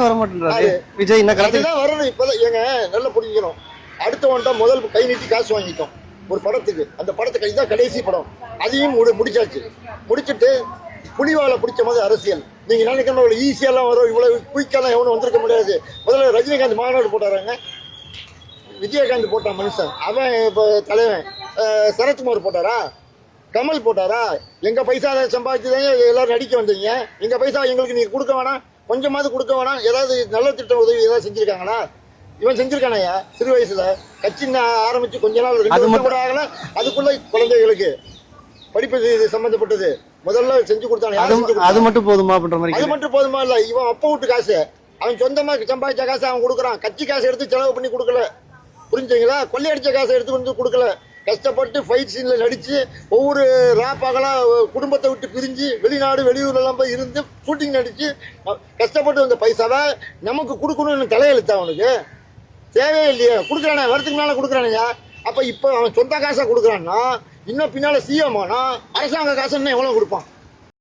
வர மாட்டேன்றாரு விஜய். என்ன அதுதான் வரணும். இப்பதான் ஏங்க நல்லா புரிஞ்சுக்கணும். அடுத்தவன்ட்ட முதல் கை நீட்டி காசு வாங்கிட்டோம் ஒரு படத்துக்கு. அந்த படத்தை இதுதான் கடைசி படம், அதையும் முடிச்சாச்சு. முடிச்சுட்டு புலிவாலை பிடிச்ச மாதிரி அரசியல். நீங்க நினைக்கிற இவ்வளவு ஈஸியெல்லாம் வரும், இவ்வளவு குயிக்கெல்லாம் எவனும் வந்திருக்க முடியாது. முதல்ல ரஜினிகாந்த் மாநாடு போட்டாராங்க, விஜயகாந்த் போட்டான் மனுஷன், அவன் இப்போ தலைவன். சரத்குமார் போட்டாரா, கமல் போட்டாரா? எங்க பைசா சம்பாதிச்சுதான் எல்லாரும் நடிக்க வந்தீங்க. எங்க பைசா எங்களுக்கு நீங்க கொடுக்க வேணாம், கொஞ்சமாவது கொடுக்க வேணாம். ஏதாவது நல்ல திட்டம் உதவி ஏதாவது செஞ்சிருக்காங்களா? இவன் செஞ்சிருக்கானயா? சிறு வயசுல கட்சி ஆரம்பிச்சு கொஞ்ச நாள் 2 வருஷம் கூட ஆகல, அதுக்குள்ள குழந்தைகளுக்கு படிப்பு இது சம்பந்தப்பட்டது முதல்ல செஞ்சு கொடுத்தானே. அது மட்டும் போதுமா பண்ற மாதிரி? அது மட்டும் போதுமா? இல்ல, இவன் அப்ப விட்டு காசு, அவன் சொந்தமா சம்பாதிச்ச காசு அவன் கொடுக்குறான். கட்சி காசு எடுத்து செலவு பண்ணி கொடுக்கல, புரிஞ்சுங்களா? கொள்ளையடிச்ச காசை எடுத்து வந்து கொடுக்கல. கஷ்டப்பட்டு ஃபைட் சீன்ல நடிச்சு ஒவ்வொரு ராப்பாகலாம் குடும்பத்தை விட்டு பிரிஞ்சு வெளிநாடு வெளியூர்ல எல்லாம் போய் இருந்து ஷூட்டிங் நடிச்சு கஷ்டப்பட்டு வந்த பைசாவை நமக்கு கொடுக்கணும்னு தலையெழுத்தா? அவனுக்கு தேவையே இல்லையா? கொடுக்குறானே, வரத்துக்கு மேல கொடுக்குறானுங்க. அப்ப இப்ப அவன் சொந்த காசை கொடுக்குறான்னா இன்னும் பின்னால சிஎம் ஆனா அரசாங்க காசு எவ்வளவு கொடுப்பான்?